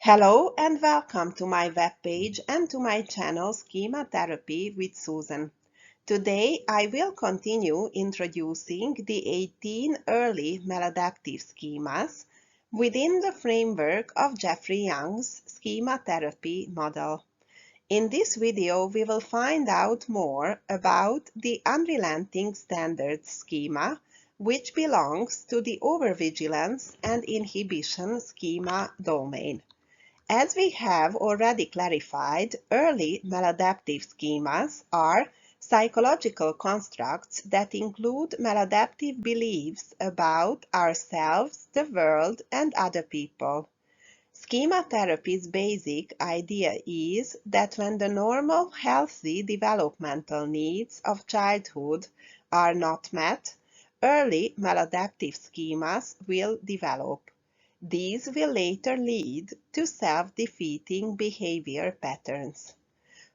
Hello and welcome to my webpage and to my channel Schema Therapy with Susan. Today I will continue introducing the 18 early maladaptive schemas within the framework of Jeffrey Young's schema therapy model. In this video we will find out more about the unrelenting standard schema, which belongs to the overvigilance and inhibition schema domain. As we have already clarified, early maladaptive schemas are psychological constructs that include maladaptive beliefs about ourselves, the world, and other people. Schema therapy's basic idea is that when the normal, healthy developmental needs of childhood are not met, early maladaptive schemas will develop. These will later lead to self-defeating behavior patterns.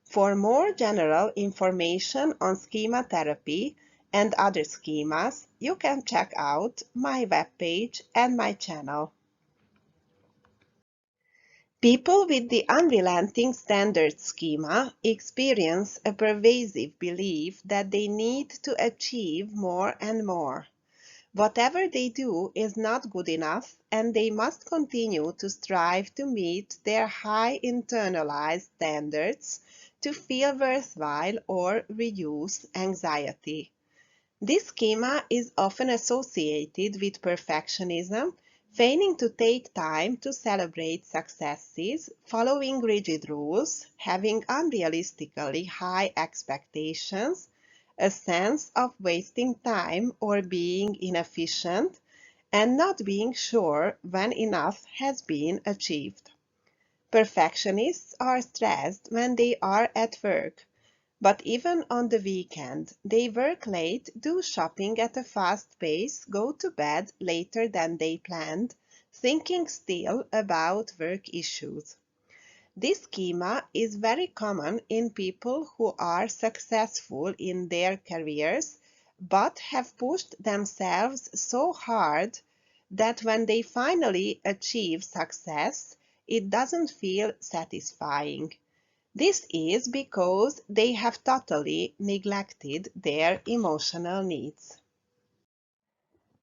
For more general information on schema therapy and other schemas, you can check out my webpage and my channel. People with the unrelenting standard schema experience a pervasive belief that they need to achieve more and more. Whatever they do is not good enough, and they must continue to strive to meet their high internalized standards to feel worthwhile or reduce anxiety. This schema is often associated with perfectionism, feigning to take time to celebrate successes, following rigid rules, having unrealistically high expectations, a sense of wasting time or being inefficient, and not being sure when enough has been achieved. Perfectionists are stressed when they are at work, but even on the weekend, they work late, do shopping at a fast pace, go to bed later than they planned, thinking still about work issues. This schema is very common in people who are successful in their careers but have pushed themselves so hard that when they finally achieve success, it doesn't feel satisfying. This is because they have totally neglected their emotional needs.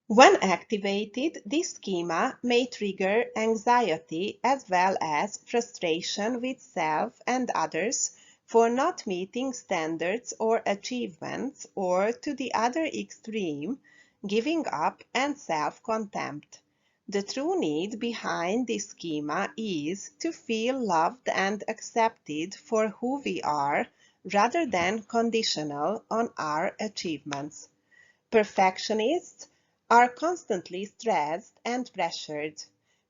When activated, this schema may trigger anxiety as well as frustration with self and others for not meeting standards or achievements, or to the other extreme, giving up and self-contempt. The true need behind this schema is to feel loved and accepted for who we are rather than conditional on our achievements. Perfectionists are constantly stressed and pressured.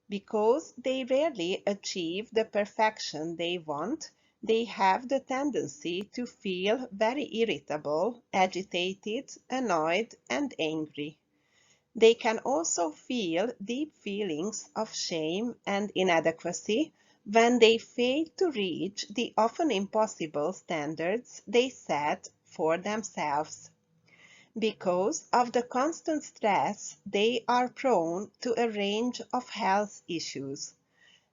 Because they rarely achieve the perfection they want, they have the tendency to feel very irritable, agitated, annoyed, and angry. They can also feel deep feelings of shame and inadequacy when they fail to reach the often impossible standards they set for themselves. Because of the constant stress, they are prone to a range of health issues.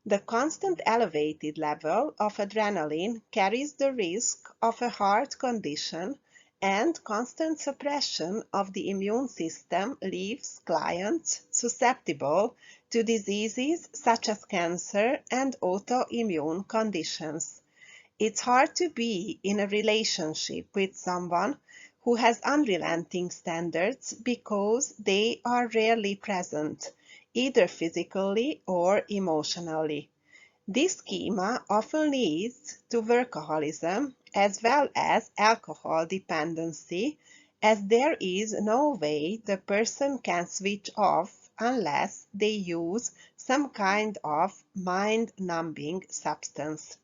The constant elevated level of adrenaline carries the risk of a heart condition, and constant suppression of the immune system leaves clients susceptible to diseases such as cancer and autoimmune conditions. It's hard to be in a relationship with someone who has unrelenting standards because they are rarely present, either physically or emotionally. This schema often leads to workaholism as well as alcohol dependency, as there is no way the person can switch off unless they use some kind of mind-numbing substance.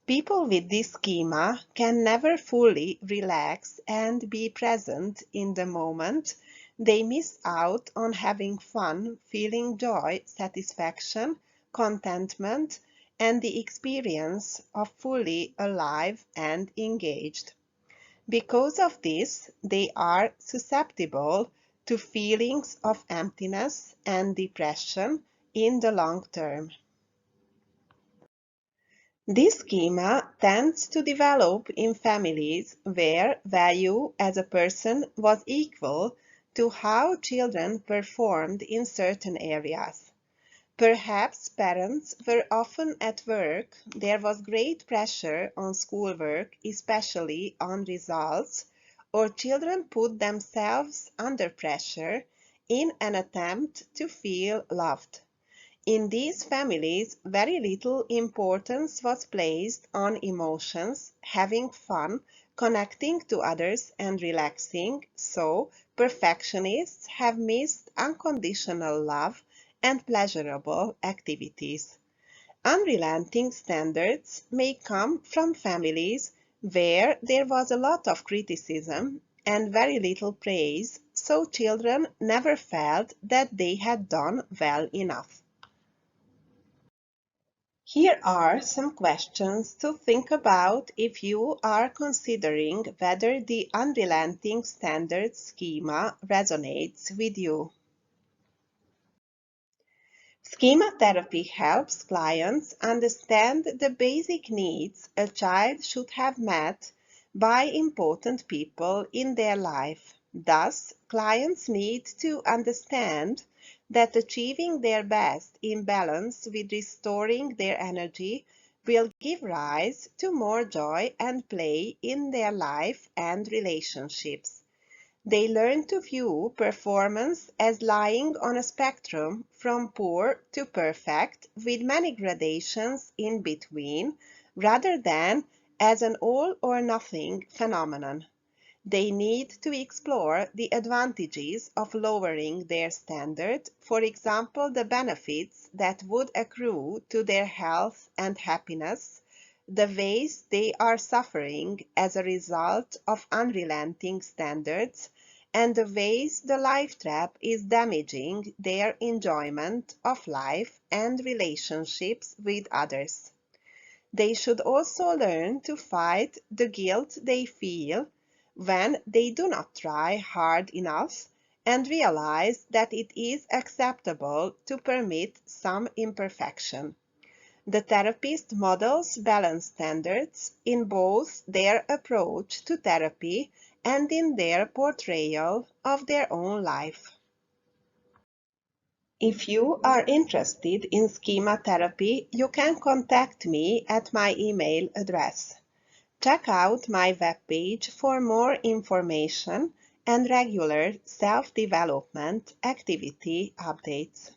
People with this schema can never fully relax and be present in the moment. They miss out on having fun, feeling joy, satisfaction, contentment, and the experience of fully alive and engaged. Because of this, they are susceptible to feelings of emptiness and depression in the long term. This schema tends to develop in families where value as a person was equal to how children performed in certain areas. Perhaps parents were often at work, there was great pressure on schoolwork, especially on results, or children put themselves under pressure in an attempt to feel loved. In these families, very little importance was placed on emotions, having fun, connecting to others, and relaxing, so perfectionists have missed unconditional love and pleasurable activities. Unrelenting standards may come from families where there was a lot of criticism and very little praise, so children never felt that they had done well enough. Here are some questions to think about if you are considering whether the unrelenting standard schema resonates with you. Schema therapy helps clients understand the basic needs a child should have met by important people in their life. Thus, clients need to understand that achieving their best in balance with restoring their energy will give rise to more joy and play in their life and relationships. They learn to view performance as lying on a spectrum from poor to perfect, with many gradations in between, rather than as an all or nothing phenomenon. They need to explore the advantages of lowering their standard, for example, the benefits that would accrue to their health and happiness, the ways they are suffering as a result of unrelenting standards, and the ways the life trap is damaging their enjoyment of life and relationships with others. They should also learn to fight the guilt they feel when they do not try hard enough and realize that it is acceptable to permit some imperfection. The therapist models balance standards in both their approach to therapy and in their portrayal of their own life. If you are interested in schema therapy, you can contact me at my email address. Check out my webpage for more information and regular self-development activity updates.